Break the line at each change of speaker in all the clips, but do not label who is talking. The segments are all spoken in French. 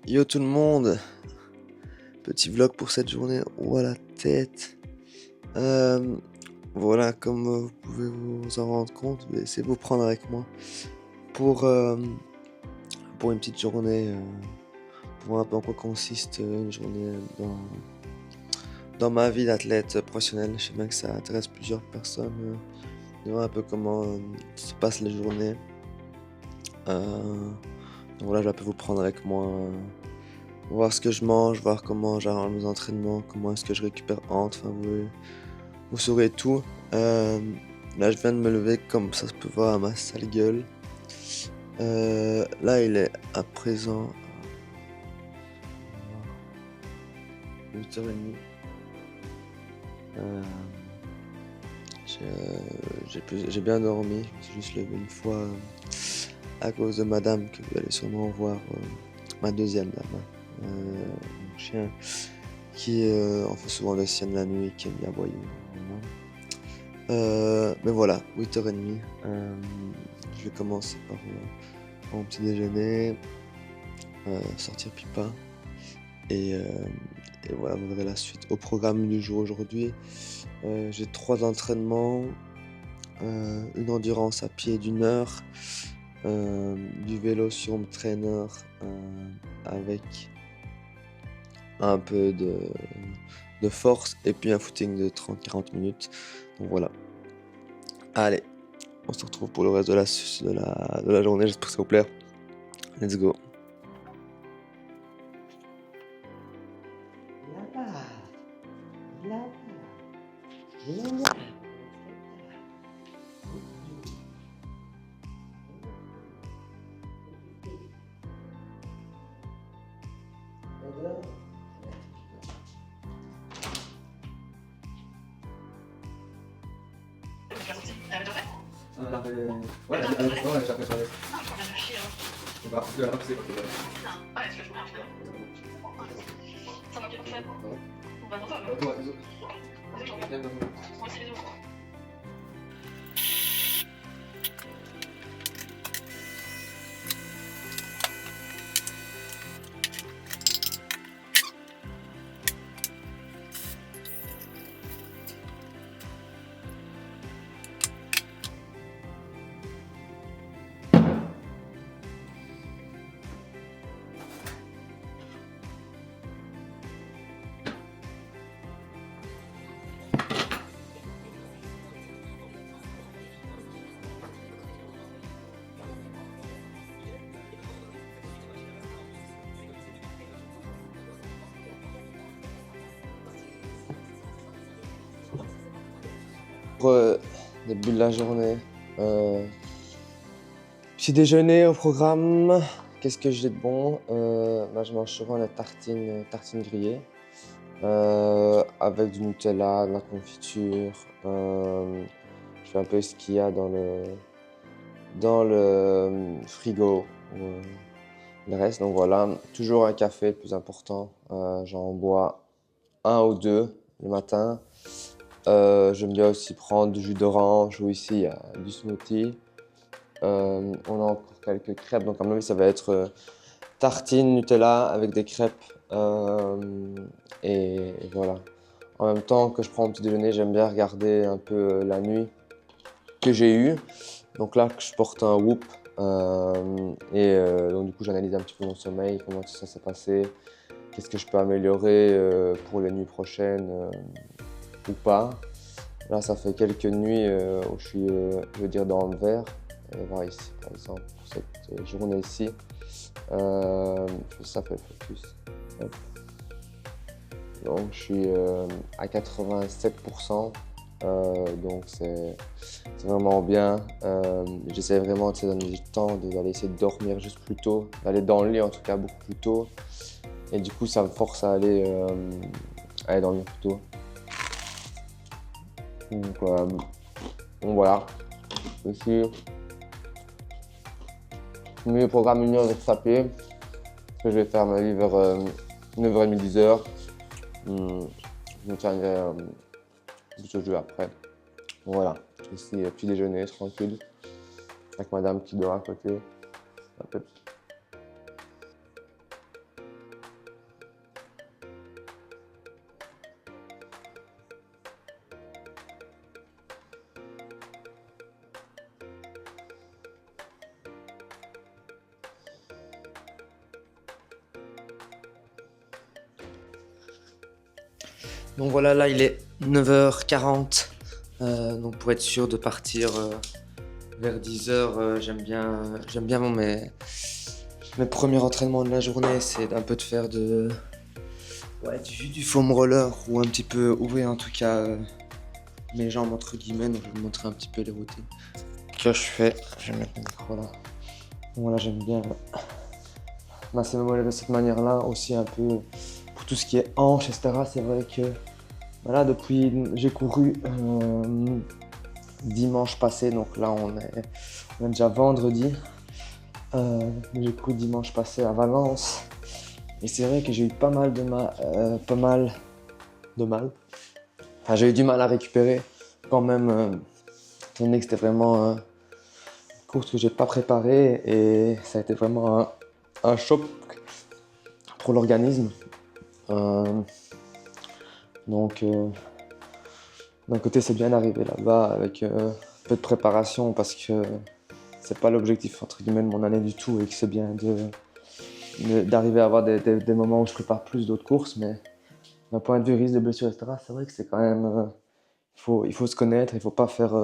Yo tout le monde, petit vlog pour cette journée. Ouah la tête. Euh, voilà, comme vous pouvez vous en rendre compte, je vais essayer de vous prendre avec moi pour, euh, pour une petite journée, pour voir un peu en quoi consiste une journée dans ma vie d'athlète professionnel. Je sais bien que ça intéresse plusieurs personnes, de voir un peu comment se passent les journées. Donc voilà, je vais un peu vous prendre avec moi. Voir ce que je mange, voir comment j'arrange mes entraînements, comment est-ce que je récupère entre, enfin vous saurez tout. Euh, Là je viens de me lever comme ça se peut voir à ma sale gueule. Là il est à présent 8h30. Euh, j'ai bien dormi, je me suis juste levé une fois à cause de madame que vous allez sûrement voir, ma deuxième dame, hein. Mon chien qui en fait souvent des siennes la nuit, qui aime bien aboyer. Voilà. Mais voilà, 8h30. Je vais commencer par mon petit déjeuner, sortir pipa. Et, euh, et voilà, vous verrez la suite. Au programme du jour aujourd'hui, j'ai 3 entraînements, une endurance à pied d'1 heure, du vélo sur home trainer avec un peu de force et puis un footing de 30-40 minutes. Donc voilà. Allez, on se retrouve pour le reste de la journée. J'espère que ça vous plaît. Let's go. Là-bas, là-bas, viens là. Ouais, j'ai préparé. Bah, parce que là, c'est pas ouais, est-ce que je peux faire ça va, ok, parfait. On va dans ça, là. Toi, les autres. Vas-y, j'en regarde. Moi aussi, les autres. Pour début de la journée, petit déjeuner au programme. Qu'est-ce que j'ai de bon? Je mange souvent la tartine grillée avec du Nutella, de la confiture. Je fais un peu ce qu'il y a dans le frigo, le reste. Donc voilà, toujours un café, le plus important. J'en bois 1 ou 2 le matin. J'aime bien aussi prendre du jus d'orange ou ici il y a du smoothie. On a encore quelques crêpes, donc à mon avis ça va être tartine Nutella avec des crêpes. Et voilà. En même temps que je prends mon petit déjeuner, j'aime bien regarder un peu la nuit que j'ai eue. Donc là, je porte un Whoop. Donc du coup, j'analyse un petit peu mon sommeil, comment ça s'est passé, qu'est-ce que je peux améliorer pour les nuits prochaines ou pas. Là, ça fait quelques nuits où je suis, je veux dire, dans le vert. Voir ici, par exemple, pour cette journée-ci. Ça fait le focus. Hop. Donc, je suis à 87%. Donc, c'est vraiment bien. J'essaie vraiment de donner du temps, d'aller essayer de dormir juste plus tôt, d'aller dans le lit en tout cas beaucoup plus tôt. Et du coup, ça me force à aller dormir plus tôt. Donc voilà. Ici, le programme 1 heure de tapé. Que je vais faire ma vie vers 9h30, 10h. Je me tiendrai plutôt jeu après. Voilà. Ici, petit déjeuner tranquille. Avec madame qui dort à côté. Un peu. Donc voilà, là il est 9h40. Donc pour être sûr de partir vers 10h, j'aime bien mes premiers entraînements de la journée, c'est un peu de faire du foam roller ou un petit peu ouvrir en tout cas mes jambes entre guillemets. Donc je vais vous montrer un petit peu les routines que je fais. Je vais mettre le micro là. Donc voilà, j'aime bien masser mes mollets de cette manière-là, aussi un peu pour tout ce qui est hanches, etc. C'est vrai que voilà, depuis j'ai couru dimanche passé, donc là on est déjà vendredi. J'ai couru dimanche passé à Valence et c'est vrai que j'ai eu pas mal de mal. Enfin, j'ai eu du mal à récupérer quand même, étant donné que c'était vraiment une course que j'ai pas préparée et ça a été vraiment un choc pour l'organisme. Donc d'un côté c'est bien d'arriver là-bas avec peu de préparation parce que c'est pas l'objectif entre guillemets de mon année du tout et que c'est bien d'arriver à avoir des moments où je prépare plus d'autres courses, mais d'un point de vue risque de blessure, etc., c'est vrai que c'est quand même il faut se connaître, il faut pas faire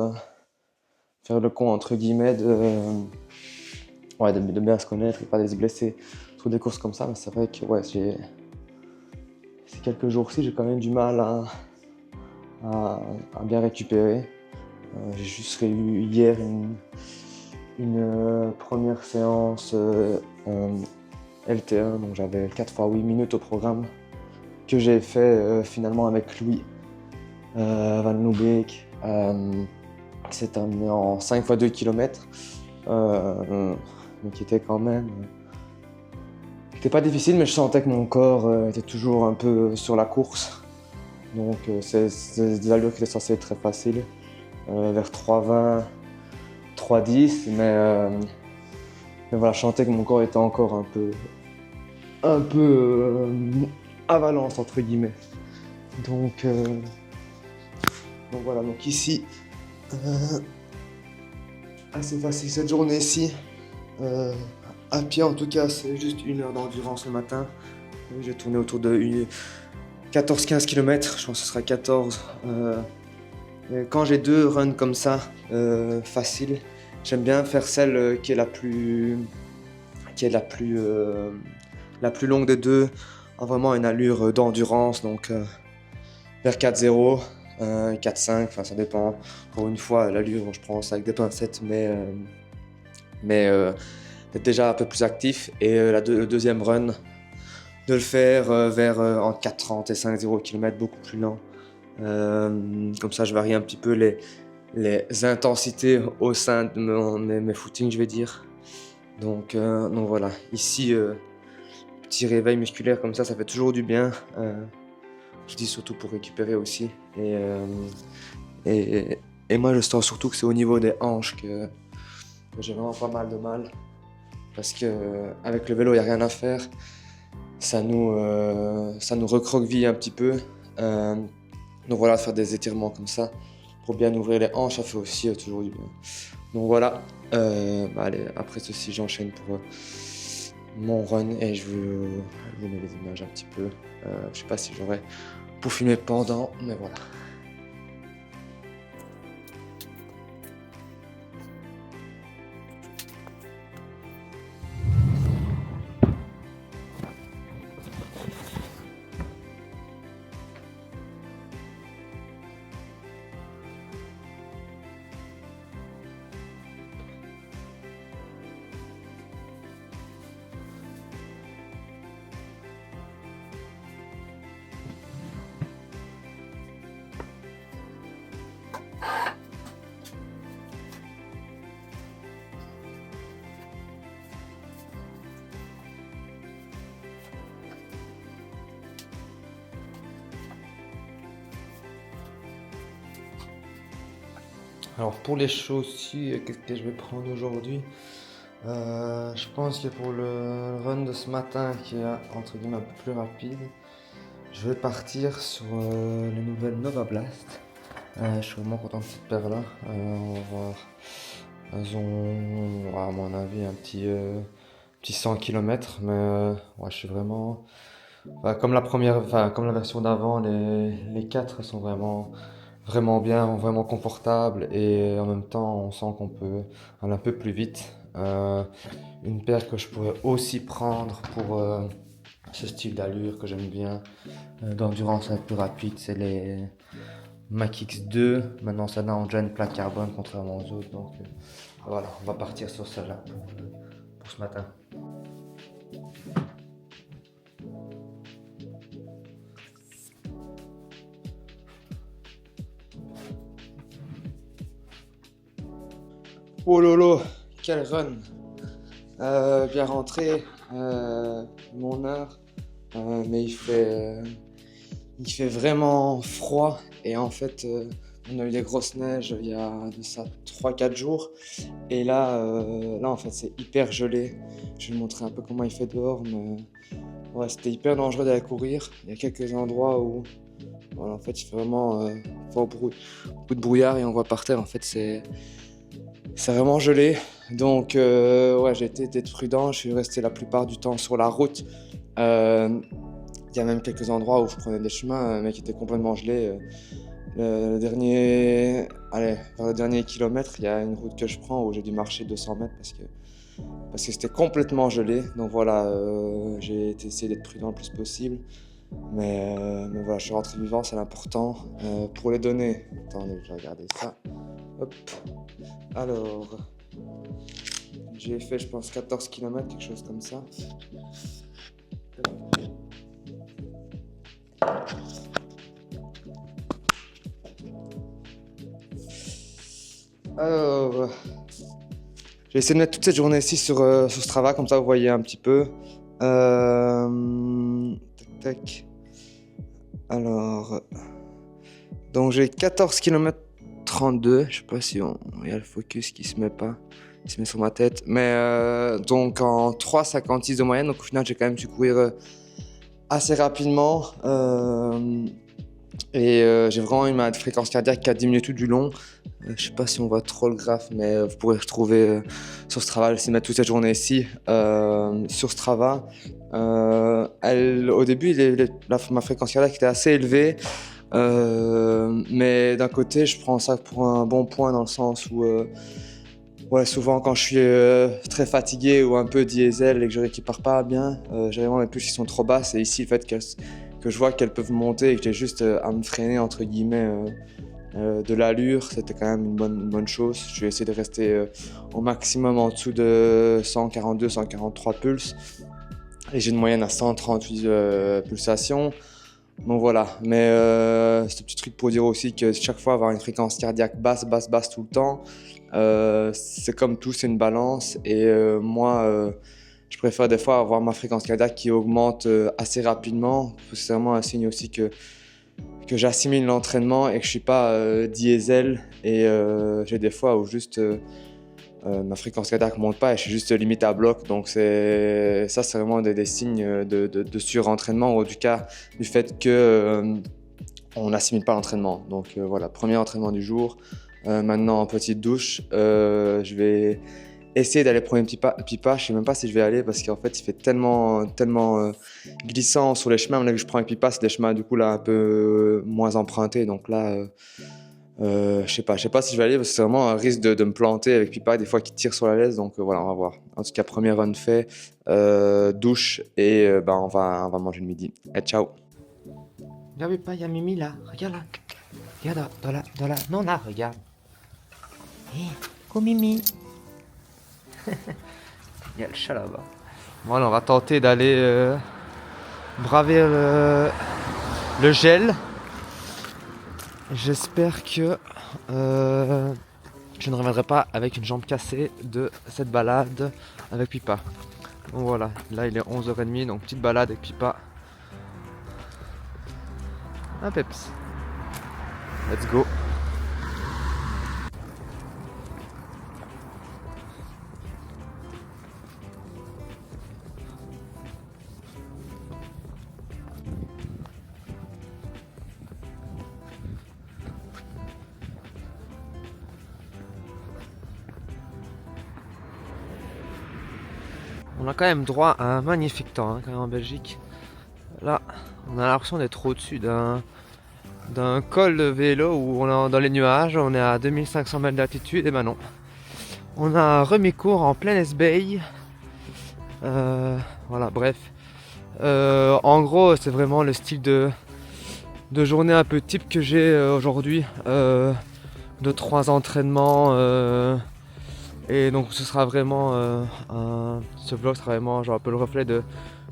le con entre guillemets de bien se connaître et pas de se blesser sur des courses comme ça. Mais c'est vrai que ces quelques jours-ci j'ai quand même du mal à bien récupérer. J'ai juste eu hier une première séance LT1, donc j'avais 4 fois 8 minutes au programme que j'ai fait finalement avec Louis Van Loobeek, qui s'est terminé en 5 fois 2 km, mais qui était quand même c'était pas difficile, mais je sentais que mon corps était toujours un peu sur la course, donc c'est des allures qui étaient censées être très faciles, vers 3,20, 3,10, mais voilà, je sentais que mon corps était encore un peu à Valence entre guillemets. Donc voilà, donc ici assez facile cette journée-ci. À pied en tout cas, c'est juste 1 heure d'endurance le matin. J'ai tourné autour de 14-15 km, je pense que ce sera 14. Quand j'ai 2 runs comme ça, faciles, j'aime bien faire celle qui est la plus longue des deux, a vraiment une allure d'endurance, donc vers 4,0, 4,5, enfin ça dépend. Pour une fois, l'allure, je prends ça avec des pincettes, mais d'être déjà un peu plus actif. Et le deuxième run, de le faire vers entre 4,30 et 5,0 km, beaucoup plus lent. Comme ça, je varie un petit peu les intensités au sein de mes footings, je vais dire. Donc voilà, ici, petit réveil musculaire comme ça fait toujours du bien. Je dis surtout pour récupérer aussi. Et moi, je sens surtout que c'est au niveau des hanches que j'ai vraiment pas mal de mal. Parce qu'avec le vélo, il n'y a rien à faire. Ça nous recroqueville un petit peu. Donc voilà, faire des étirements comme ça pour bien ouvrir les hanches, ça fait aussi toujours du bien. Donc voilà, allez, après ceci, j'enchaîne pour mon run et je vous mets les images un petit peu. Je sais pas si j'aurai pour filmer pendant, mais voilà. Alors pour les chaussures, qu'est-ce que je vais prendre aujourd'hui? Je pense que pour le run de ce matin, qui est entre guillemets un peu plus rapide, je vais partir sur les nouvelles Nova Blast. Je suis vraiment content de cette paire-là. On va voir. Elles ont, à mon avis, un petit 100 km, mais ouais, je suis vraiment
Enfin, comme la première, enfin, comme la version d'avant, les 4 sont vraiment bien, vraiment confortables et en même temps on sent qu'on peut aller un peu plus vite. Une paire que je pourrais aussi prendre pour ce style d'allure que j'aime bien, d'endurance un peu rapide, c'est les Mach X2. Maintenant ça a déjà une plaque carbone contrairement aux autres, donc voilà, on va partir sur celle-là pour ce matin. Oh lolo, quel run! Bien rentré, mon heure, mais il fait vraiment froid et en fait on a eu des grosses neiges il y a de ça 3 4 jours et là en fait c'est hyper gelé. Je vais vous montrer un peu comment il fait dehors, mais ouais, c'était hyper dangereux d'aller courir. Il y a quelques endroits où voilà, en fait il fait vraiment fort beaucoup de brouillard et on voit par terre en fait c'est vraiment gelé. Donc ouais, j'ai été d'être prudent, je suis resté la plupart du temps sur la route. Il y a même quelques endroits où je prenais des chemins mais qui étaient complètement gelés. Allez, vers le dernier kilomètre, il y a une route que je prends où j'ai dû marcher 200 mètres parce que c'était complètement gelé. Donc voilà, j'ai essayé d'être prudent le plus possible. Mais voilà, je suis rentré vivant, c'est l'important. Pour les données, attendez, je vais regarder ça. Hop. Alors, j'ai fait, je pense, 14 km, quelque chose comme ça. Alors, j'ai essayé de mettre toute cette journée-ci sur Strava, comme ça vous voyez un petit peu. Tac, tac. Alors, donc j'ai 14 km 32. Je sais pas si il y a le focus qui se met pas, qui se met sur ma tête. Mais donc en 3,56 de moyenne. Donc au final, j'ai quand même pu courir assez rapidement. J'ai vraiment eu ma fréquence cardiaque qui a diminué tout du long. Je sais pas si on voit trop le graphe, mais vous pourrez retrouver sur Strava, j'essaie de mettre toute cette journée ici sur Strava. Au début, ma fréquence cardiaque était assez élevée, mais d'un côté, je prends ça pour un bon point dans le sens où ouais, souvent quand je suis très fatigué ou un peu diesel et que je récupère pas bien, j'ai vraiment mes pulses qui sont trop basses et ici le fait que je vois qu'elles peuvent monter et que j'ai juste à me freiner entre guillemets de l'allure, c'était quand même une bonne chose. Je vais essayer de rester au maximum en dessous de 142, 143 pulses. Et j'ai une moyenne à 138 pulsations. Donc voilà, mais ce petit truc pour dire aussi que chaque fois avoir une fréquence cardiaque basse, basse, basse tout le temps, c'est comme tout, c'est une balance. Et moi, je préfère des fois avoir ma fréquence cardiaque qui augmente assez rapidement. C'est vraiment un signe aussi que j'assimile l'entraînement et que je suis pas diesel et j'ai des fois où juste ma fréquence cardiaque monte pas et je suis juste limite à bloc. Donc c'est vraiment des signes de surentraînement ou du cas du fait que on n'assimile pas l'entraînement. Donc voilà, premier entraînement du jour. Maintenant en petite douche, je vais essayer d'aller prendre une pipa. Je sais même pas si je vais aller parce qu'en fait il fait tellement glissant sur les chemins. Là que je prends une pipa, c'est des chemins du coup là un peu moins empruntés. Donc là je sais pas si je vais aller parce que c'est vraiment un risque de me planter avec pipa des fois qui tire sur la laisse. Donc voilà, on va voir. En tout cas, premier run fait, douche et on va manger le midi. Et ciao.
Regarde pas, il y a Mimi là. Regarde là. Regarde dans la. Non là, regarde. Hé, oh Mimi. Il y a le chat là-bas.
Voilà, on va tenter d'aller braver le gel. J'espère que je ne reviendrai pas avec une jambe cassée de cette balade avec Pipa. Donc voilà, là il est 11h30, donc petite balade avec Pipa. Un peps. Let's go. On a quand même droit à un magnifique temps quand même en Belgique.
Là, on a l'impression d'être au-dessus d'un col de vélo où on est dans les nuages, on est à 2500 mètres d'altitude, et ben non. On a remis cours en plein S-Bay. Voilà, bref. En gros, c'est vraiment le style de journée un peu type que j'ai aujourd'hui. De 3 entraînements. Et donc ce sera vraiment ce vlog sera vraiment genre un peu le reflet de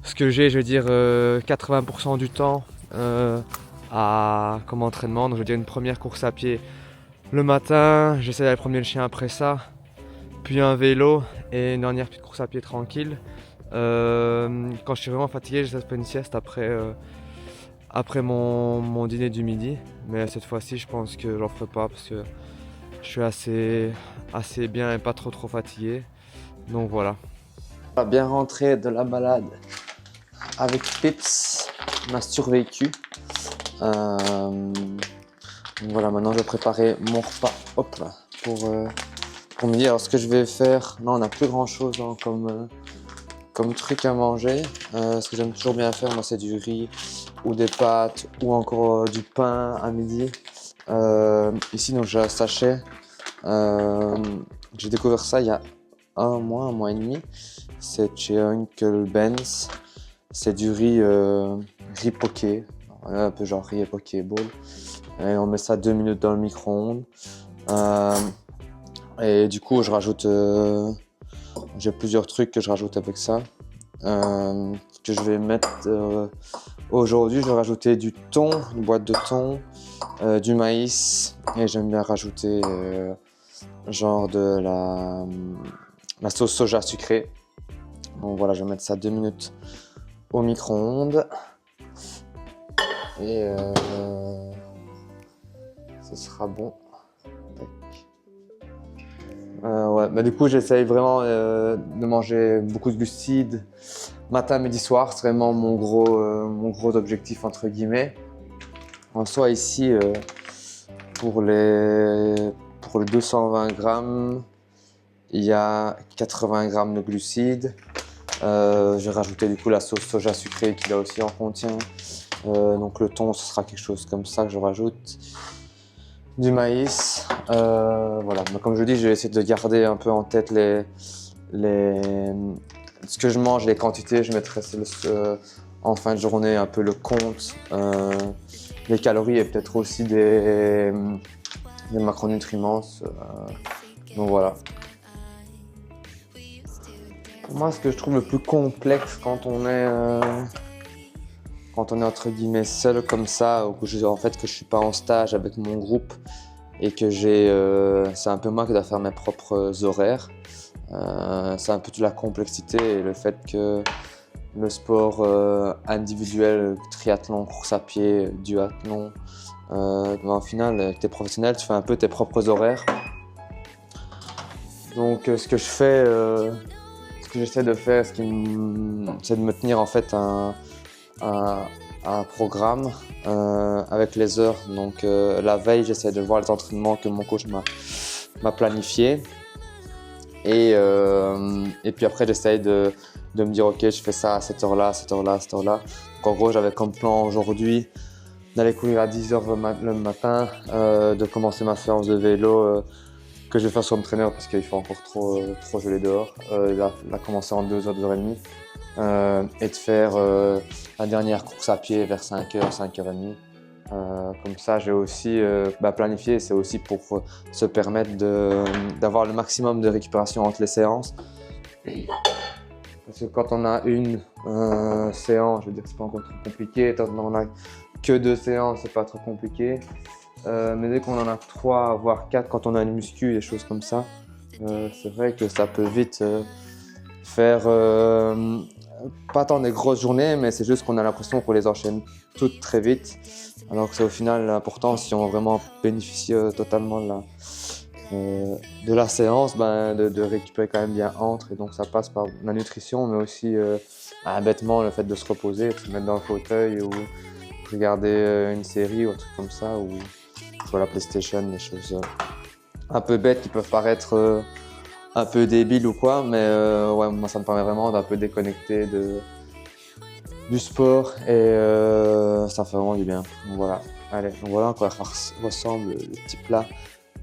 ce que j'ai, je veux dire 80% du temps comme entraînement. Donc je veux dire une première course à pied le matin, j'essaie d'aller promener le chien après ça, puis un vélo et une dernière petite course à pied tranquille. Quand je suis vraiment fatigué, j'essaie de faire une sieste après mon dîner du midi. Mais cette fois-ci, je pense que j'en ferai pas parce que je suis assez bien et pas trop fatigué. Donc voilà.
On va bien rentrer de la balade avec Pips, on a survécu. Voilà, maintenant je vais préparer mon repas. Hop là, pour midi. Alors ce que je vais faire, non, on n'a plus grand chose hein, comme truc à manger. Ce que j'aime toujours bien faire, moi, c'est du riz ou des pâtes ou encore du pain à midi. Ici, donc j'ai un sachet. J'ai découvert ça il y a un mois et demi. C'est chez Uncle Ben's. C'est du riz poké, un peu genre riz et poké bowl. Et on met ça 2 minutes dans le micro-ondes. Et du coup, je rajoute. J'ai plusieurs trucs que je rajoute avec ça. Que je vais mettre. Aujourd'hui, je vais rajouter du thon, une boîte de thon, du maïs. Et j'aime bien rajouter genre de la sauce soja sucrée. Donc voilà, je vais mettre ça 2 minutes au micro-ondes. Et ce sera bon. Ouais, bah du coup j'essaye vraiment de manger beaucoup de glucides matin, midi, soir. C'est vraiment mon gros objectif entre guillemets. En soi ici pour les 220 grammes il y a 80 grammes de glucides. J'ai rajouté du coup la sauce soja sucrée qui là aussi en contient. Donc le thon, ce sera quelque chose comme ça que je rajoute. Du maïs, voilà. Mais comme je dis, je vais essayer de garder un peu en tête ce que je mange, les quantités. Je mettrai en fin de journée un peu le compte, les calories et peut-être aussi des macronutriments. Donc voilà. Pour moi, ce que je trouve le plus complexe quand on est entre guillemets seul comme ça, ou que je suis pas en stage avec mon groupe et que c'est un peu moi qui dois faire mes propres horaires. C'est un peu toute la complexité et le fait que le sport individuel, triathlon, course à pied, duathlon, au final, avec tes professionnels, tu fais un peu tes propres horaires. Donc ce que j'essaie de faire, c'est de me tenir en fait un programme avec les heures. Donc la veille, j'essaie de voir les entraînements que mon coach m'a planifiés. Et puis après, j'essaie de me dire ok, je fais ça à cette heure-là, cette heure-là, cette heure-là. Donc en gros, j'avais comme plan aujourd'hui d'aller courir à 10h le matin, de commencer ma séance de vélo que je vais faire sur mon traîneur parce qu'il fait encore trop gelé dehors. La commencer en 2h, 2h30. Et de faire la dernière course à pied vers 5h, 5h30. Comme ça, j'ai aussi planifié, c'est aussi pour se permettre d'avoir le maximum de récupération entre les séances. Parce que quand on a une séance, je veux dire que c'est pas encore trop compliqué. Quand on a que 2 séances, c'est pas trop compliqué. Mais dès qu'on en a 3, voire 4, quand on a une muscu, des choses comme ça, c'est vrai que ça peut vite faire pas tant des grosses journées, mais c'est juste qu'on a l'impression qu'on les enchaîne toutes très vite. Alors que c'est au final l'important, si on vraiment bénéficie totalement de la séance, de récupérer quand même bien entre. Et donc ça passe par la nutrition, mais aussi bêtement le fait de se reposer, de se mettre dans le fauteuil ou regarder une série ou un truc comme ça, ou jouer à la PlayStation, des choses un peu bêtes qui peuvent paraître un peu débiles ou quoi, mais ouais, moi ça me permet vraiment d'un peu déconnecter du sport et ça fait vraiment du bien. Donc voilà, allez, donc voilà à quoi ressemble le petit plat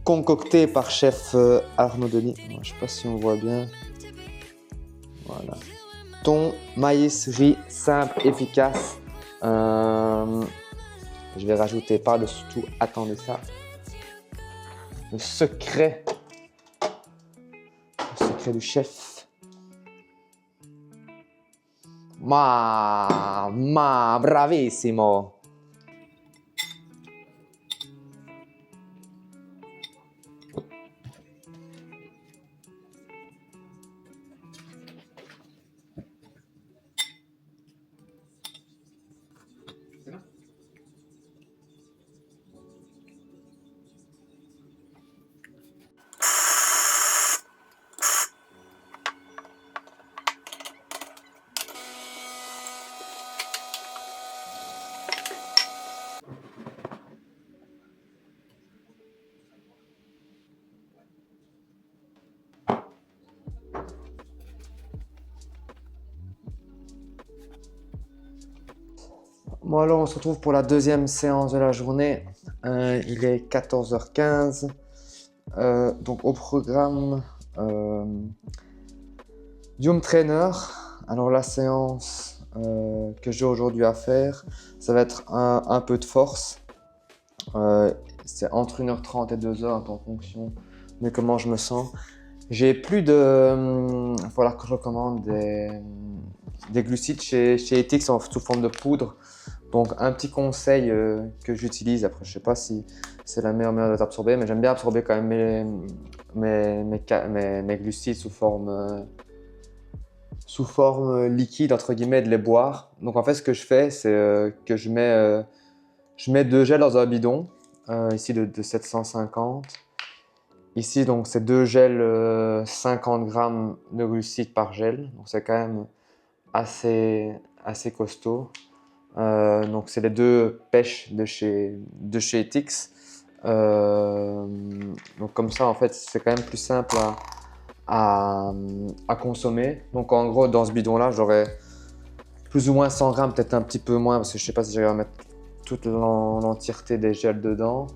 concocté par chef Arnaud Denis. Je ne sais pas si on voit bien. Voilà. Thon, maïs, riz, simple, efficace. Je vais rajouter par-dessus tout, attendez ça, le secret du chef. Bravissimo! Bon alors on se retrouve pour la deuxième séance de la journée. Il est 14h15. Donc au programme du home trainer. Alors la séance que j'ai aujourd'hui à faire, ça va être un peu de force. C'est entre 1h30 et 2h en fonction de comment je me sens. J'ai plus de... Il va falloir que je recommande des glucides chez Ethics sous forme de poudre. Donc un petit conseil que j'utilise, après je sais pas si c'est la meilleure manière d'absorber, mais j'aime bien absorber quand même mes glucides sous forme liquide, entre guillemets, de les boire. Donc en fait ce que je fais, c'est que je mets 2 gels dans un bidon, ici de 750. Ici donc c'est 2 gels 50 grammes de glucides par gel, donc c'est quand même assez costaud. Donc c'est les 2 pêches de chez Ethics. Donc comme ça en fait c'est quand même plus simple à consommer. Donc en gros dans ce bidon là j'aurai plus ou moins 100 grammes, peut-être un petit peu moins parce que je sais pas si j'arrive à mettre toute l'entièreté des gels dedans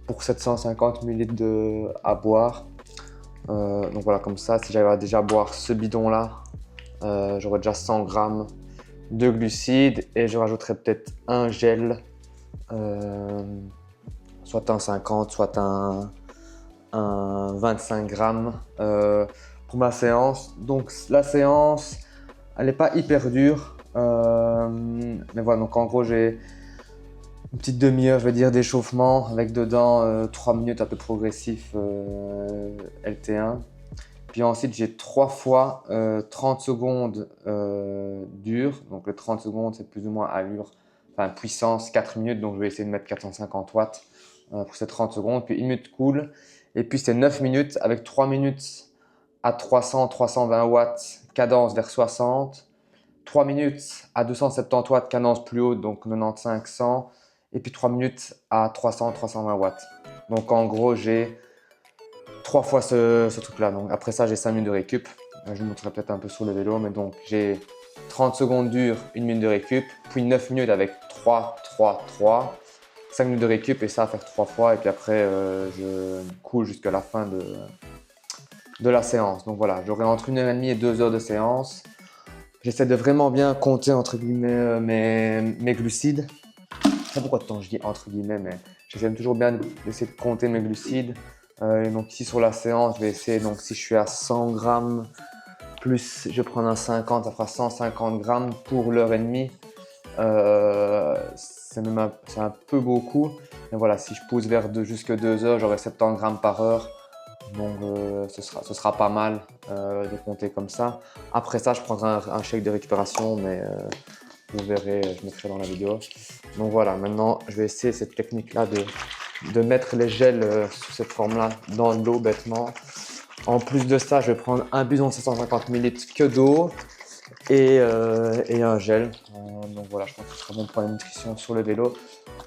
pour 750 ml à boire. Donc voilà, comme ça si j'arrive à déjà boire ce bidon là, j'aurai déjà 100 grammes de glucides et je rajouterai peut-être un gel, soit un 50, soit un 25 grammes pour ma séance. Donc la séance, elle n'est pas hyper dure, mais voilà, donc en gros j'ai une petite demi-heure, je vais dire, d'échauffement avec dedans 3 minutes un peu progressif LT1. Puis ensuite, j'ai 3 fois 30 secondes dur. Donc le 30 secondes, c'est plus ou moins allure, enfin puissance 4 minutes. Donc je vais essayer de mettre 450 watts pour ces 30 secondes. Puis 1 minute cool. Et puis c'est 9 minutes avec 3 minutes à 300-320 watts, cadence vers 60. 3 minutes à 270 watts, cadence plus haute, donc 95-100. Et puis 3 minutes à 300-320 watts. Donc en gros, j'ai 3 fois ce truc-là. Donc après ça, j'ai 5 minutes de récup. Je vous montrerai peut-être un peu sur le vélo, mais donc j'ai 30 secondes dures, 1 minute de récup, puis 9 minutes avec 3, 5 minutes de récup et ça à faire 3 fois. Et puis après, je coule jusqu'à la fin de la séance. Donc voilà, j'aurai entre 1h30 et 2 heures de séance. J'essaie de vraiment bien compter entre guillemets mes glucides. Je ne sais pas pourquoi de temps je dis entre guillemets, mais j'essaie toujours bien d'essayer de compter mes glucides. Donc ici sur la séance, je vais essayer, donc si je suis à 100 grammes, plus je prends un 50, ça fera 150 grammes pour l'heure et demie. C'est un peu beaucoup. Mais voilà, si je pousse vers jusque 2 heures, j'aurai 70 grammes par heure. Donc ce sera pas mal de compter comme ça. Après ça, je prendrai un shake de récupération, mais vous verrez, je mettrai dans la vidéo. Donc voilà, maintenant je vais essayer cette technique-là de mettre les gels sous cette forme-là dans l'eau bêtement. En plus de ça, je vais prendre un bidon de 750 ml que d'eau et un gel. Donc voilà, je pense que ce sera bon pour la nutrition sur le vélo.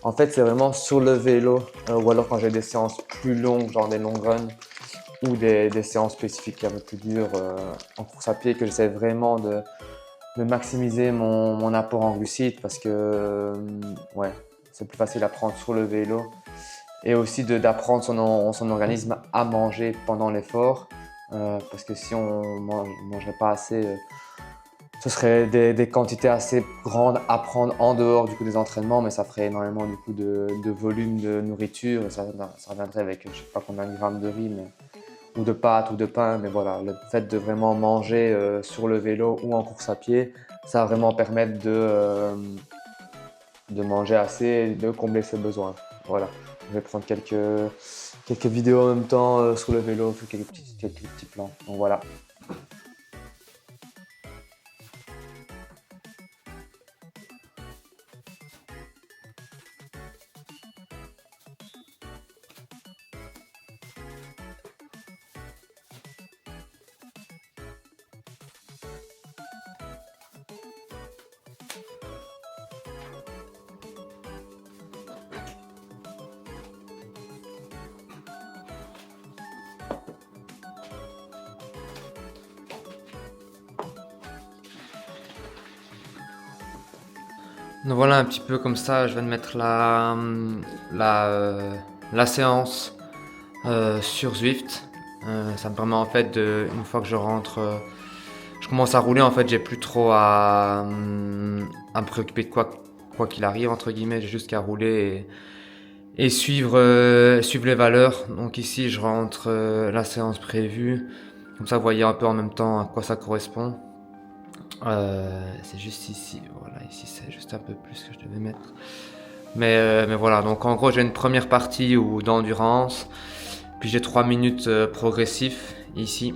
En fait, c'est vraiment sur le vélo ou alors quand j'ai des séances plus longues, genre des long runs ou des séances spécifiques un peu plus dures en course à pied, que j'essaie vraiment de maximiser mon apport en glucides parce que ouais, c'est plus facile à prendre sur le vélo et aussi d'apprendre son organisme à manger pendant l'effort parce que si on mangerait pas assez, ce serait des quantités assez grandes à prendre en dehors du coup des entraînements, mais ça ferait énormément du coup de volume de nourriture et ça reviendrait avec je sais pas combien de grammes de riz ou de pâtes ou de pain, mais voilà, le fait de vraiment manger sur le vélo ou en course à pied, ça va vraiment permettre de manger assez et de combler ses besoins. Voilà, je vais prendre quelques vidéos en même temps sur le vélo, quelques petits plans. Donc voilà.
Donc voilà un petit peu comme ça, je viens de mettre la séance sur Zwift. Ça me permet en fait une fois que je rentre, je commence à rouler en fait, j'ai plus trop à me préoccuper de quoi qu'il arrive entre guillemets, j'ai juste qu'à rouler et suivre les valeurs. Donc ici je rentre la séance prévue, comme ça vous voyez un peu en même temps à quoi ça correspond. C'est juste ici, voilà, ici c'est juste un peu plus que je devais mettre. Mais voilà, donc en gros j'ai une première partie d'endurance, puis j'ai 3 minutes progressifs ici.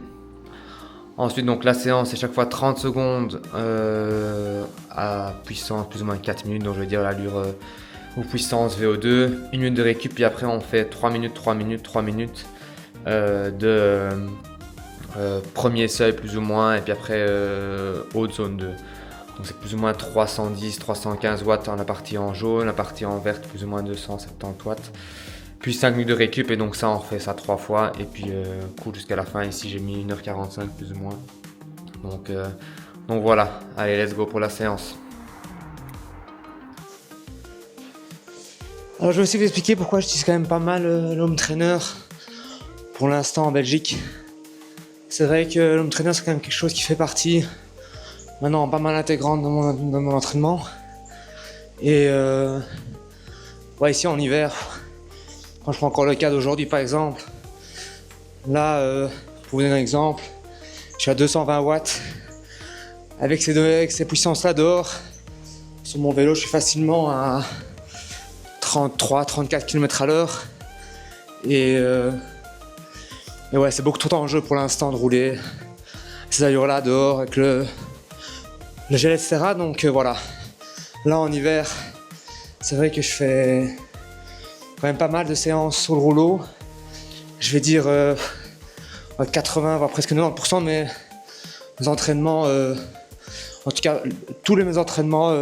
Ensuite donc la séance c'est chaque fois 30 secondes à puissance plus ou moins 4 minutes, donc je veux dire l'allure ou puissance VO2, 1 minute de récup, puis après on fait 3 minutes, 3 minutes, 3 minutes de premier seuil plus ou moins, et puis après haute zone 2. Donc c'est plus ou moins 310, 315 watts dans la partie en jaune, la partie en verte plus ou moins 270 watts. Puis 5 minutes de récup, et donc ça on refait ça 3 fois, et puis cool jusqu'à la fin. Ici j'ai mis 1h45 plus ou moins. Donc voilà, allez let's go pour la séance.
Alors je vais aussi vous expliquer pourquoi j'utilise quand même pas mal l'home trainer pour l'instant en Belgique. C'est vrai que l'home trainer c'est quand même quelque chose qui fait partie maintenant pas mal intégrante dans mon entraînement. Et ouais, ici en hiver, quand je prends encore le cas d'aujourd'hui par exemple, là pour vous donner un exemple, je suis à 220 watts. Avec ces puissances là dehors, sur mon vélo je suis facilement à 33-34 km/h. Et ouais, c'est beaucoup trop dangereux pour l'instant de rouler ces allures là dehors avec le gel, etc. Donc voilà, là en hiver, c'est vrai que je fais quand même pas mal de séances sur le rouleau. Je vais dire 80 voire presque 90%, mais mes entraînements, en tout cas tous mes entraînements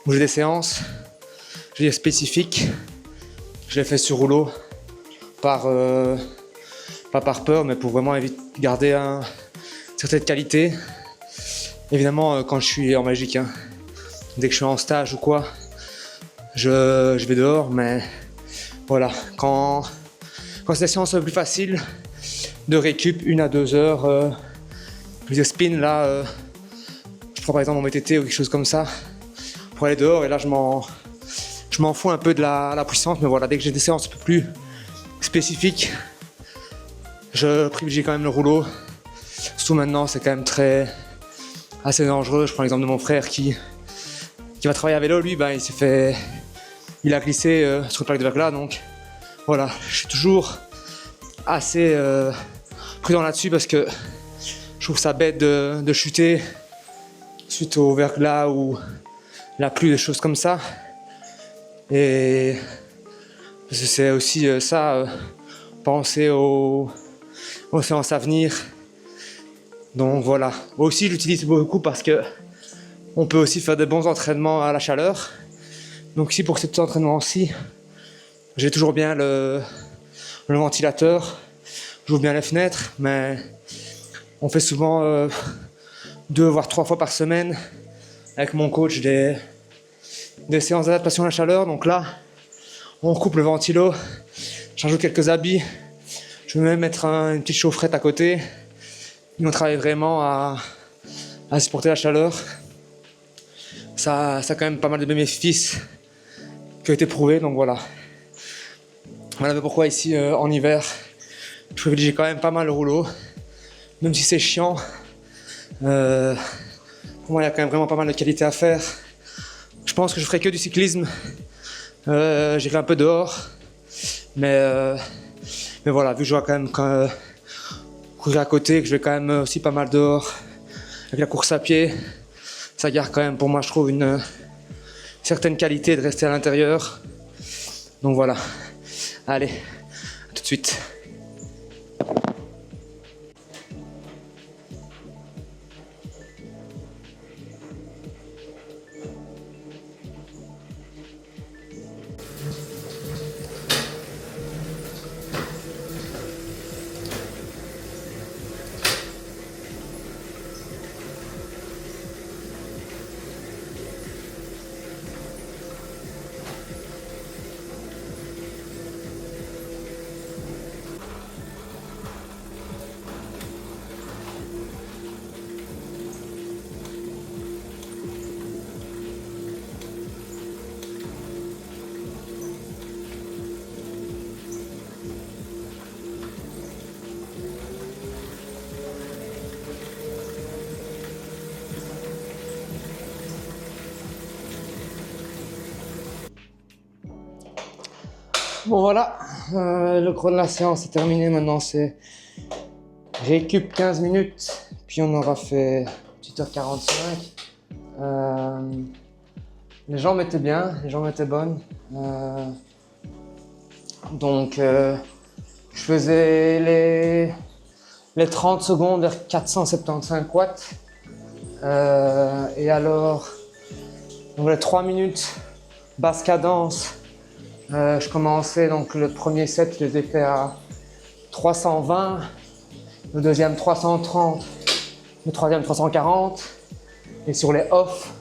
où j'ai des séances, je veux dire spécifiques, je les fais sur rouleau pas par peur, mais pour vraiment garder une certaine qualité. Évidemment, quand je suis en Belgique, hein, dès que je suis en stage ou quoi, je vais dehors, mais voilà, quand c'est des séances plus faciles de récup, 1 à 2 heures, plus de spin, là, je prends par exemple mon VTT ou quelque chose comme ça pour aller dehors, et là je m'en fous un peu de la puissance, mais voilà, dès que j'ai des séances un peu plus spécifiques, je privilégie quand même le rouleau. Surtout maintenant, c'est quand même assez dangereux. Je prends l'exemple de mon frère qui va travailler à vélo. Lui, il a glissé sur une plaque de verglas. Donc voilà, je suis toujours assez prudent là-dessus parce que je trouve ça bête de chuter suite au verglas ou la pluie, des choses comme ça. Et c'est aussi penser aux séances à venir. Donc voilà. Aussi, j'utilise beaucoup parce que on peut aussi faire de bons entraînements à la chaleur. Donc ici, pour cet entraînement-ci, j'ai toujours bien le ventilateur. J'ouvre bien les fenêtres, mais on fait souvent 2 voire 3 fois par semaine avec mon coach des séances d'adaptation à la chaleur. Donc là, on coupe le ventilo, j'ajoute quelques habits, je vais même mettre une petite chaufferette à côté. Et on travaille vraiment à supporter la chaleur. Ça a quand même pas mal de bénéfices qui ont été prouvés, donc voilà. Voilà pourquoi ici en hiver, je privilégie quand même pas mal le rouleau, même si c'est chiant. Pour moi, il y a quand même vraiment pas mal de qualités à faire. Je pense que je ferai que du cyclisme. J'irai un peu dehors, mais voilà, vu que je dois quand même courir à côté, que je vais quand même aussi pas mal dehors avec la course à pied, ça garde quand même pour moi, je trouve, une certaine qualité de rester à l'intérieur. Donc voilà, allez, à tout de suite. Bon voilà, le gros de la séance est terminé. Maintenant c'est récup 15 minutes, puis on aura fait 8h45. Les jambes étaient bien, les jambes étaient bonnes. Donc je faisais les 30 secondes vers 475 watts. Et alors, donc les 3 minutes basse cadence. Je commençais donc le premier set, je les ai fait à 320, le deuxième 330, le troisième 340. Et sur les off,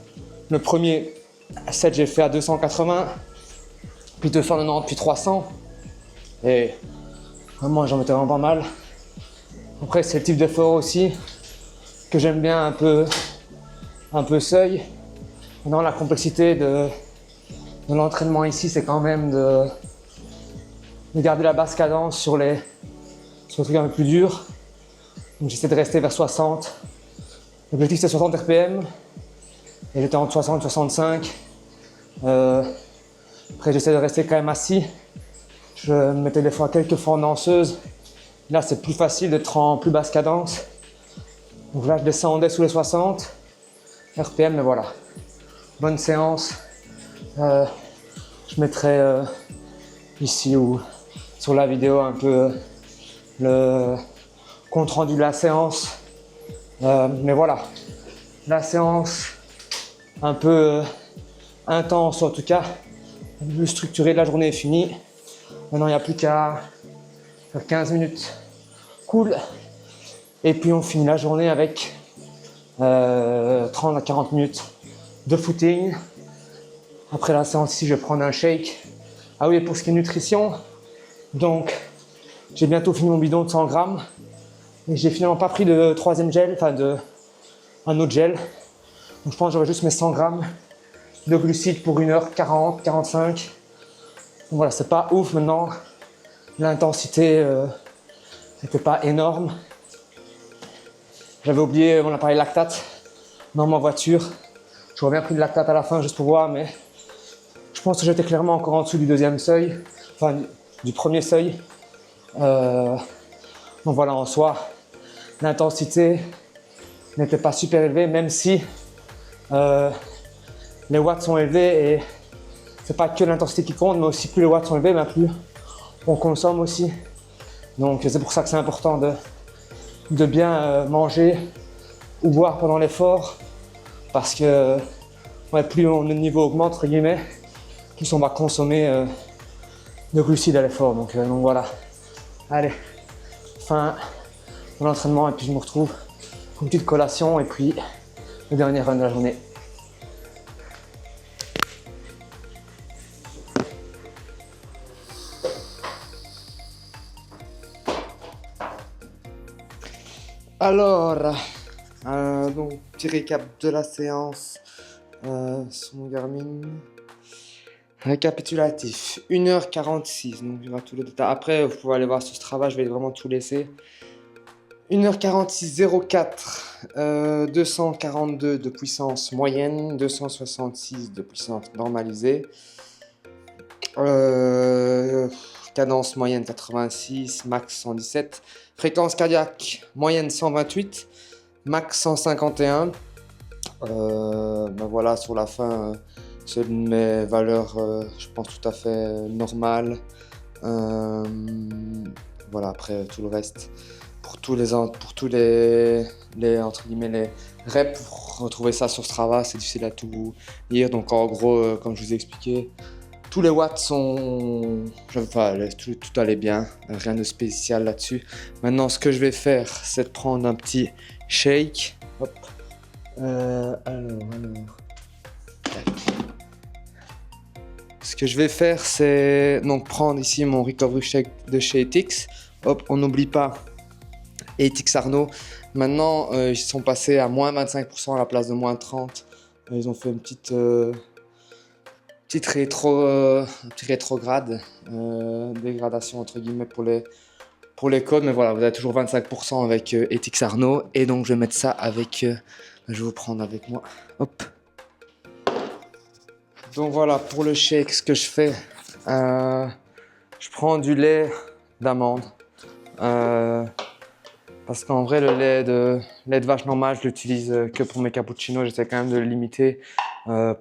le premier set j'ai fait à 280, puis 290, puis 300. Et vraiment j'en mettais vraiment pas mal. Après c'est le type d'effort aussi que j'aime bien, un peu seuil. Maintenant la complexité de l'entraînement ici, c'est quand même de garder la basse cadence sur les trucs un peu plus durs. Donc j'essaie de rester vers 60. L'objectif c'est 60 RPM et j'étais entre 60 et 65. Après j'essaie de rester quand même assis. Je mettais des fois quelques fois en danseuse. Là c'est plus facile d'être en plus basse cadence. Donc là je descendais sous les 60 RPM, mais voilà. Bonne séance. Je mettrai ici ou sur la vidéo un peu le compte rendu de la séance. Mais voilà, la séance un peu intense en tout cas, un peu plus structurée. La journée est finie. Maintenant il n'y a plus qu'à faire 15 minutes cool. Et puis on finit la journée avec 30 à 40 minutes de footing. Après la séance ici, je vais prendre un shake. Ah oui, et pour ce qui est nutrition, donc j'ai bientôt fini mon bidon de 100 grammes. Et j'ai finalement pas pris de troisième gel, enfin un autre gel. Donc je pense que j'aurai juste mes 100 grammes de glucides pour 1h40, 45. Donc voilà, c'est pas ouf maintenant. L'intensité n'était pas énorme. J'avais oublié mon appareil lactate dans ma voiture. J'aurais bien pris de lactate à la fin juste pour voir, mais je pense que j'étais clairement encore en dessous du deuxième seuil, enfin du premier seuil. Donc voilà, en soi, l'intensité n'était pas super élevée, même si les watts sont élevés et c'est pas que l'intensité qui compte, mais aussi plus les watts sont élevés, ben plus on consomme aussi. Donc c'est pour ça que c'est important de bien manger ou boire pendant l'effort, parce que plus le niveau augmente, entre guillemets, plus on va consommer de glucides à l'effort. Donc voilà. Allez, fin de l'entraînement et puis je me retrouve une petite collation et puis le dernier run de la journée. Alors, donc petit récap de la séance sur mon Garmin. Récapitulatif, 1h46, donc il y aura tous les détails. Après, vous pouvez aller voir sur ce travail, je vais vraiment tout laisser. 1h46, 0,4, 242 de puissance moyenne, 266 de puissance normalisée. Cadence moyenne 86, max 117. Fréquence cardiaque moyenne 128, max 151. Ben voilà, sur la fin, c'est mes valeurs, je pense, tout à fait normales. Voilà, après tout le reste, pour tous les entre guillemets, les reps, pour retrouver ça sur Strava, c'est difficile à tout lire. Donc en gros, comme je vous ai expliqué, tous les watts sont... Enfin, tout allait bien, rien de spécial là-dessus. Maintenant, ce que je vais faire, c'est de prendre un petit shake. Hop. Alors. Tac. Ce que je vais faire, c'est donc prendre ici mon recovery shake de chez Ethics. Hop, on n'oublie pas Ethics Arnaud. Maintenant, ils sont passés à moins 25% à la place de moins 30%. Ils ont fait une petite rétrograde, dégradation entre guillemets pour les codes, mais voilà, vous avez toujours 25% avec Ethics Arnaud, et donc je vais mettre ça avec, je vais vous prendre avec moi, hop. Donc voilà, pour le shake, ce que je fais, je prends du lait d'amande, parce qu'en vrai le lait de vache normal, je l'utilise que pour mes cappuccinos, j'essaie quand même de le limiter.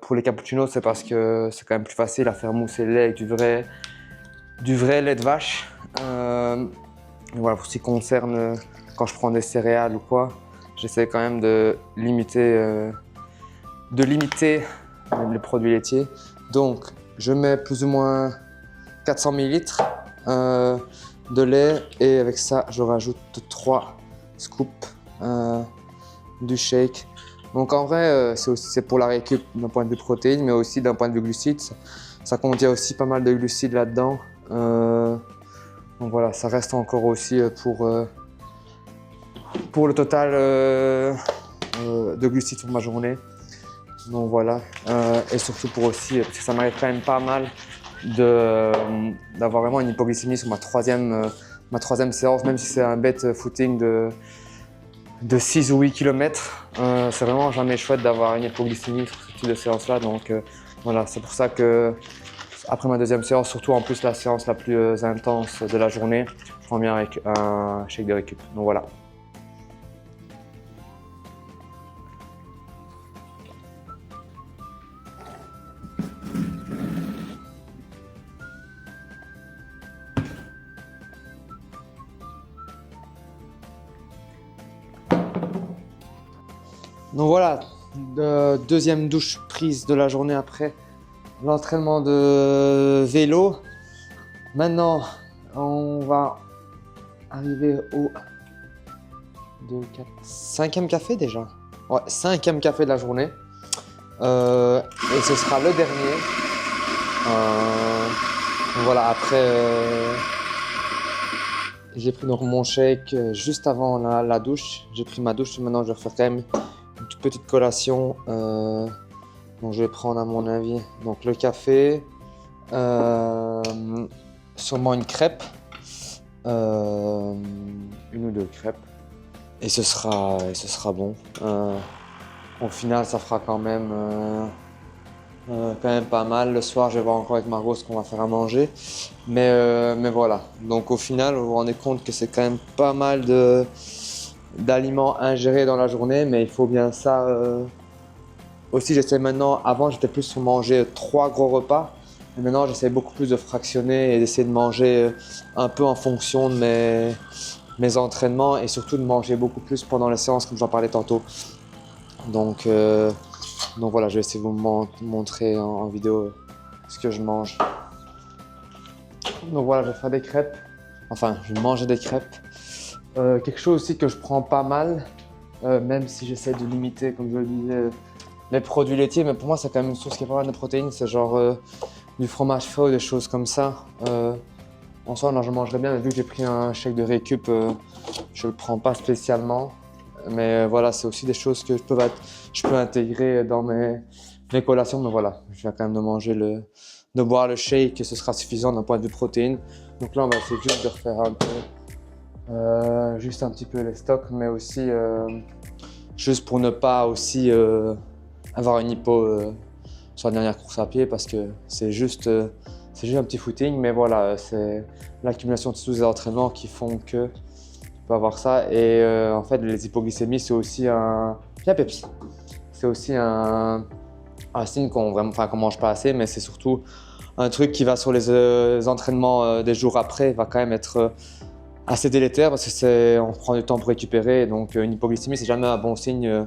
Pour les cappuccinos, c'est parce que c'est quand même plus facile à faire mousser le lait avec du vrai lait de vache. Voilà, pour ce qui concerne quand je prends des céréales ou quoi, j'essaie quand même de limiter les produits laitiers. Donc, je mets plus ou moins 400 ml de lait, et avec ça, je rajoute 3 scoops du shake. Donc en vrai, c'est pour la récup d'un point de vue protéines, mais aussi d'un point de vue glucides. Ça contient aussi pas mal de glucides là-dedans. Donc voilà, ça reste encore aussi pour le total de glucides sur ma journée. Donc voilà, et surtout pour aussi, parce que ça m'arrive quand même pas mal d'avoir vraiment une hypoglycémie sur ma troisième séance, même si c'est un bête footing de 6 ou 8 km. C'est vraiment jamais chouette d'avoir une hypoglycémie sur ce type de séance là. Donc voilà, c'est pour ça que après ma deuxième séance, surtout en plus la séance la plus intense de la journée, je prends bien avec un shake de récup. Donc voilà. Donc voilà, deuxième douche prise de la journée après l'entraînement de vélo. Maintenant, on va arriver au 5e café déjà. Ouais, 5e café de la journée. Et ce sera le dernier. Donc voilà, après, j'ai pris donc mon shake juste avant la douche. J'ai pris ma douche, maintenant je vais refaire quand même une toute petite collation. Donc je vais prendre à mon avis donc le café, sûrement une crêpe, une ou deux crêpes, et ce sera bon. Au final, ça fera quand même pas mal. Le soir, je vais voir encore avec Margot ce qu'on va faire à manger, mais voilà. Donc au final, vous vous rendez compte que c'est quand même pas mal d'aliments ingérés dans la journée, mais il faut bien ça. Aussi, j'essaie maintenant, avant j'étais plus sur manger 3 gros repas, mais maintenant j'essaie beaucoup plus de fractionner et d'essayer de manger un peu en fonction de mes entraînements, et surtout de manger beaucoup plus pendant les séances comme j'en parlais tantôt. Donc voilà, je vais essayer de vous montrer en vidéo ce que je mange. Donc voilà, je vais faire des crêpes, enfin je vais manger des crêpes. Quelque chose aussi que je prends pas mal, même si j'essaie de limiter, comme je le disais, les produits laitiers, mais pour moi c'est quand même une source qui a pas mal de protéines, c'est genre du fromage frais ou des choses comme ça. En soi, non, je mangerais bien, mais vu que j'ai pris un shake de récup, je le prends pas spécialement. Mais voilà, c'est aussi des choses que je peux intégrer dans mes collations, mais voilà, je viens quand même de boire le shake et ce sera suffisant d'un point de vue protéines. Donc là, on va essayer juste de refaire un peu, juste un petit peu les stocks, mais aussi juste pour ne pas aussi avoir une hypo sur la dernière course à pied parce que c'est juste un petit footing, mais voilà, c'est l'accumulation de tous les entraînements qui font que tu peux avoir ça. Et en fait, les hypoglycémies, c'est aussi c'est aussi un signe qu'on mange pas assez, mais c'est surtout un truc qui va sur les entraînements des jours après, va quand même être assez délétère parce que on prend du temps pour récupérer. Donc une hypoglycémie, c'est jamais un bon signe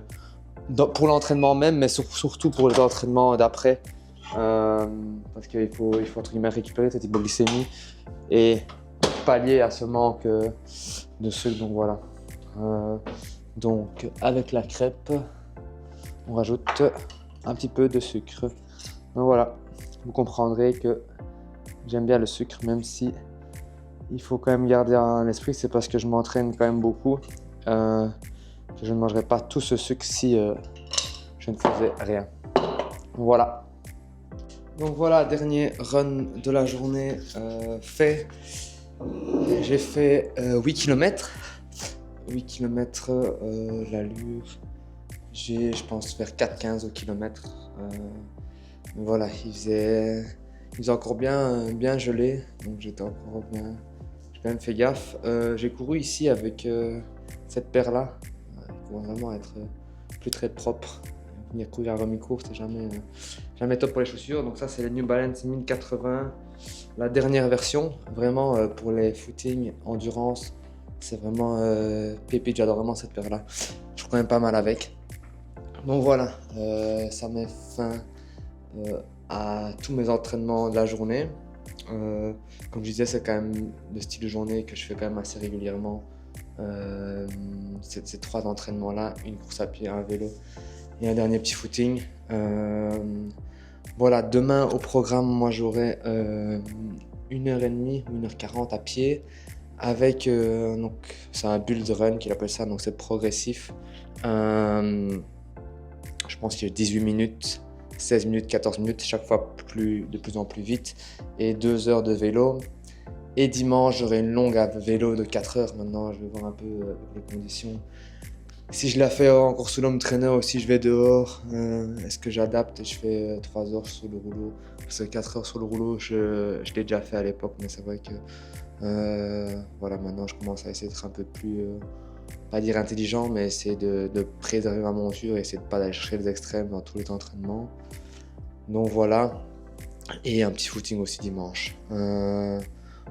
pour l'entraînement même, mais surtout pour les entraînements d'après. Parce qu'il faut entre guillemets récupérer cette hypoglycémie et pallier à ce manque de sucre. Donc voilà. Donc avec la crêpe, on rajoute un petit peu de sucre. Donc voilà, vous comprendrez que j'aime bien le sucre, même si il faut quand même garder à l'esprit, c'est parce que je m'entraîne quand même beaucoup, que je ne mangerais pas tout ce sucre si je ne faisais rien. Voilà. Donc voilà, dernier run de la journée fait. J'ai fait 8 km. 8 km l'allure. Je pense faire 4,15 au kilomètre. Voilà, il faisait encore bien gelé, donc j'étais encore bien. J'ai quand même fait gaffe. J'ai couru ici avec cette paire-là. Il commence vraiment à être plus très propre. Venir courir à demi-course, c'est jamais top pour les chaussures. Donc ça, c'est les New Balance 1080, la dernière version. Vraiment pour les footings, endurance, c'est vraiment pépite. J'adore vraiment cette paire-là. Je trouve quand même pas mal avec. Donc voilà, ça met fin à tous mes entraînements de la journée. Comme je disais, c'est quand même le style de journée que je fais quand même assez régulièrement. Ces 3 entraînements-là, une course à pied, un vélo et un dernier petit footing. Voilà, demain au programme, moi j'aurai 1h30 ou 1h40 à pied avec, donc c'est un build run qu'il appelle ça, donc c'est progressif. Je pense qu'il y a 18 minutes, 16 minutes, 14 minutes, chaque fois de plus en plus vite, et 2 heures de vélo. Et dimanche, j'aurai une longue à vélo de 4 heures. Maintenant, je vais voir un peu les conditions. Si je la fais en course sous l'homme trainer aussi, je vais dehors. Est-ce que j'adapte et je fais 3 heures sur le rouleau? Parce que 4 heures sur le rouleau, je l'ai déjà fait à l'époque, mais c'est vrai que voilà, maintenant je commence à essayer d'être un peu plus, pas dire intelligent, mais essayer de préserver ma monture et essayer de ne pas aller chercher les extrêmes dans tous les entraînements. Donc voilà, et un petit footing aussi dimanche.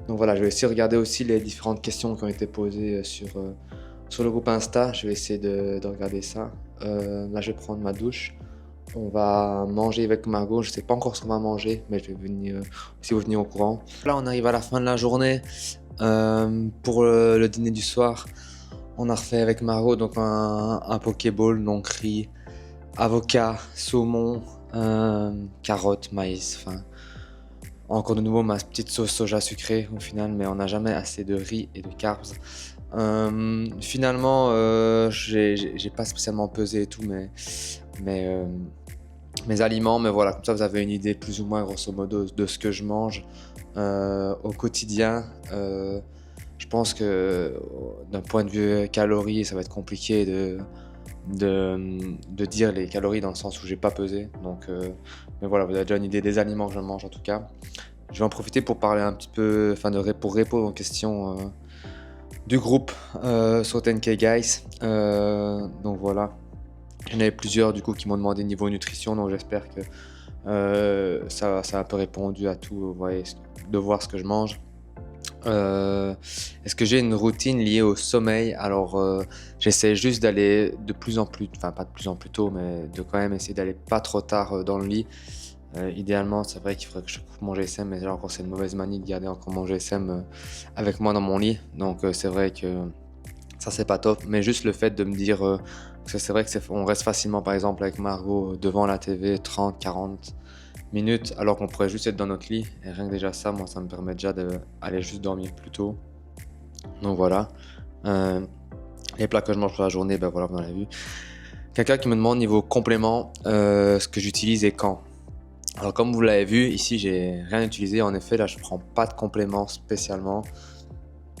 Donc voilà, je vais essayer de regarder aussi les différentes questions qui ont été posées sur le groupe Insta. Je vais essayer de regarder ça. Là, je vais prendre ma douche. On va manger avec Margot. Je ne sais pas encore ce qu'on va manger, mais je vais venir aussi vous tenir au courant. Là, on arrive à la fin de la journée. Pour le dîner du soir, on a refait avec Margot donc un pokéball, donc riz, avocat, saumon, carottes, maïs, enfin encore de nouveau ma petite sauce soja sucrée au final, mais on n'a jamais assez de riz et de carbs. Finalement, j'ai pas spécialement pesé et tout mes aliments, mais voilà, comme ça vous avez une idée plus ou moins grosso modo de ce que je mange au quotidien. Je pense que d'un point de vue calories, ça va être compliqué de dire les calories dans le sens où j'ai pas pesé. Donc, mais voilà, vous avez déjà une idée des aliments que je mange en tout cas. Je vais en profiter pour parler un petit peu, pour répondre aux questions du groupe sur 10K Guys. Donc voilà, j'en avais plusieurs du coup qui m'ont demandé niveau nutrition, donc j'espère que ça a un peu répondu à tout. Vous voyez, de voir ce que je mange. Est-ce que j'ai une routine liée au sommeil? Alors j'essaie juste d'aller de plus en plus, enfin pas de plus en plus tôt, mais de quand même essayer d'aller pas trop tard dans le lit. Idéalement, c'est vrai qu'il faudrait que je coupe mon GSM, mais là encore c'est une mauvaise manie de garder encore mon GSM avec moi dans mon lit. Donc c'est vrai que ça c'est pas top, mais juste le fait de me dire Parce que c'est vrai on reste facilement, par exemple, avec Margot devant la TV 30, 40 minutes, alors qu'on pourrait juste être dans notre lit. Et rien que déjà ça, moi, ça me permet déjà d'aller juste dormir plus tôt. Donc voilà. Euh, les plats que je mange pour la journée, ben voilà, vous en avez vu. Quelqu'un qui me demande niveau complément, ce que j'utilise et quand. Alors comme vous l'avez vu, ici j'ai rien utilisé. En effet, là je prends pas de complément spécialement.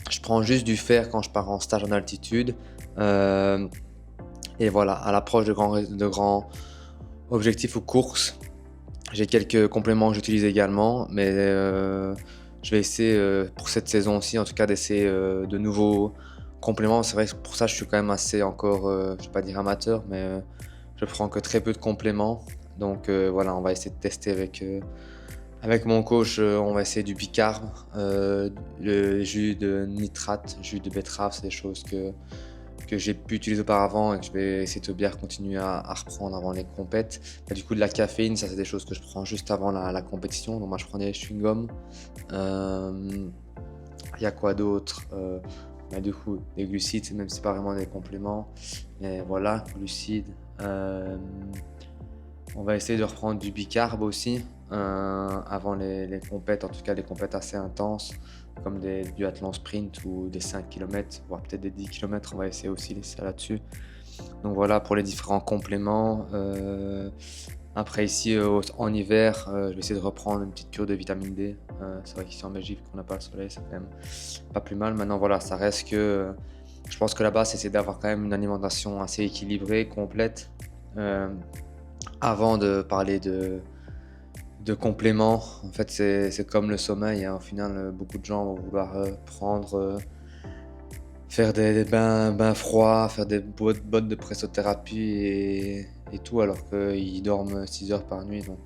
Je prends juste du fer quand je pars en stage en altitude. Et voilà, à l'approche de grands objectifs ou courses, j'ai quelques compléments que j'utilise également, mais je vais essayer pour cette saison aussi, en tout cas, d'essayer de nouveaux compléments. C'est vrai que pour ça, je suis quand même assez encore, je vais pas dire amateur, mais je prends que très peu de compléments. Donc voilà, on va essayer de tester avec mon coach. On va essayer du bicarb, le jus de nitrate, jus de betterave, c'est des choses que j'ai pu utiliser auparavant et que je vais essayer de bien continuer à reprendre avant les compètes. Du coup, de la caféine, ça c'est des choses que je prends juste avant la compétition. Donc moi je prends des chewing-gums. Il y a quoi d'autre? Du coup, des glucides, même si c'est pas vraiment des compléments. Mais voilà, glucides. On va essayer de reprendre du bicarb aussi avant les compètes, en tout cas les compètes assez intenses, comme des duathlons sprint ou des 5 km, voire peut-être des 10 km. On va essayer aussi les ça là-dessus. Donc voilà pour les différents compléments. Après ici en hiver, je vais essayer de reprendre une petite cure de vitamine D. C'est vrai qu'ici en Belgique, qu'on n'a pas le soleil, c'est quand même pas plus mal. Maintenant voilà, ça reste que je pense que là-bas, c'est d'avoir quand même une alimentation assez équilibrée, complète. Avant de parler de compléments, en fait, c'est comme le sommeil, hein. Au final, beaucoup de gens vont vouloir faire des bains froids, faire des bottes de pressothérapie et tout, alors qu'ils dorment 6 heures par nuit. Donc,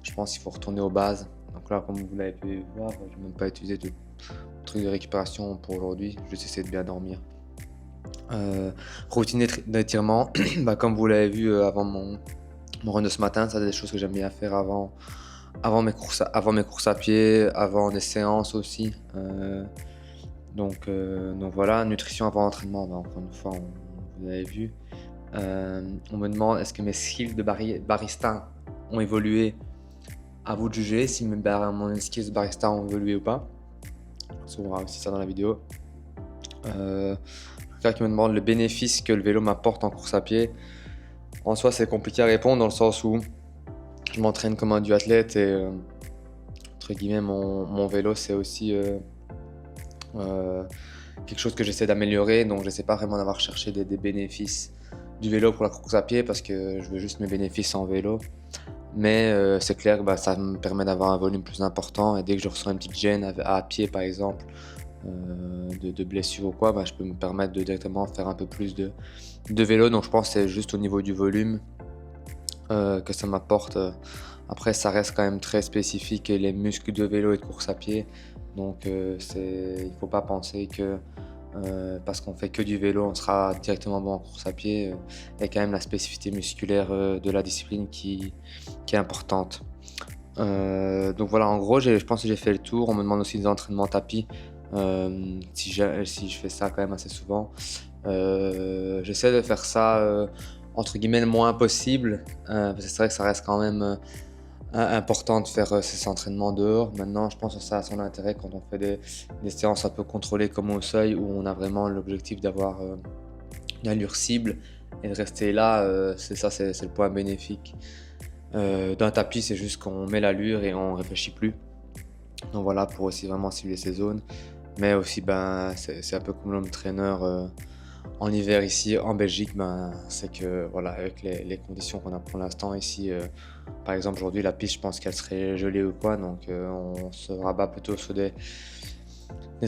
je pense qu'il faut retourner aux bases. Donc là, comme vous l'avez pu voir, je n'ai même pas utilisé de trucs de récupération pour aujourd'hui. Juste essayer de bien dormir. Routine d'étirement, comme vous l'avez vu avant mon run de ce matin, ça c'est des choses que j'aime bien faire avant mes courses à pied, avant des séances aussi. Donc voilà, nutrition avant l'entraînement, encore une fois, vous avez vu. On me demande est-ce que mes skills de barista ont évolué. À vous de juger si mes skills de barista ont évolué ou pas. On verra aussi ça dans la vidéo. Quelqu'un qui me demande le bénéfice que le vélo m'apporte en course à pied. En soi, c'est compliqué à répondre dans le sens où je m'entraîne comme un duathlète et entre guillemets mon vélo c'est aussi quelque chose que j'essaie d'améliorer, donc j'essaie pas vraiment d'avoir cherché des bénéfices du vélo pour la course à pied parce que je veux juste mes bénéfices en vélo. Mais c'est clair que ça me permet d'avoir un volume plus important et dès que je ressens une petite gêne à pied par exemple, de blessure ou quoi, je peux me permettre de directement faire un peu plus de vélo. Donc je pense que c'est juste au niveau du volume que ça m'apporte. Après ça reste quand même très spécifique les muscles de vélo et de course à pied. Donc il faut pas penser que parce qu'on fait que du vélo on sera directement bon en course à pied. Il y a quand même la spécificité musculaire de la discipline qui est importante. Donc voilà, en gros je pense que j'ai fait le tour. On me demande aussi des entraînements tapis. Si je fais ça quand même assez souvent, j'essaie de faire ça entre guillemets le moins possible, parce que c'est vrai que ça reste quand même important de faire ces entraînements dehors. Maintenant je pense que ça a son intérêt quand on fait des séances un peu contrôlées comme au seuil où on a vraiment l'objectif d'avoir une allure cible et de rester là. C'est le point bénéfique d'un tapis, c'est juste qu'on met l'allure et on réfléchit plus. Donc voilà, pour aussi vraiment cibler ces zones. Mais aussi, c'est un peu comme l'homme trainer en hiver ici en Belgique. C'est que voilà, avec les conditions qu'on a pour l'instant ici, par exemple aujourd'hui la piste, je pense qu'elle serait gelée ou quoi. Donc on se rabat plutôt sur des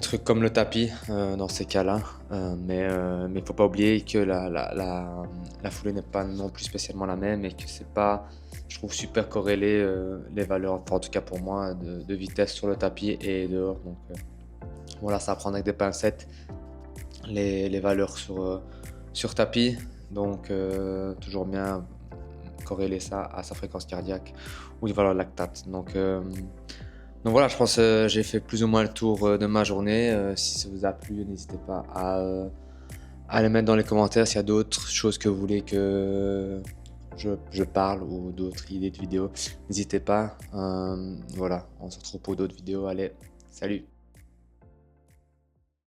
trucs comme le tapis dans ces cas-là. Mais il faut pas oublier que la foulée n'est pas non plus spécialement la même et que c'est pas, je trouve, super corrélé les valeurs, enfin, en tout cas pour moi, de vitesse sur le tapis et dehors. Donc voilà, ça à prendre avec des pincettes les valeurs sur tapis. Donc toujours bien corréler ça à sa fréquence cardiaque ou les valeurs lactate. Donc voilà, je pense que j'ai fait plus ou moins le tour de ma journée. Si ça vous a plu, n'hésitez pas Allez mettre dans les commentaires s'il y a d'autres choses que vous voulez que je parle ou d'autres idées de vidéos. N'hésitez pas. Voilà, on se retrouve pour d'autres vidéos. Allez, salut!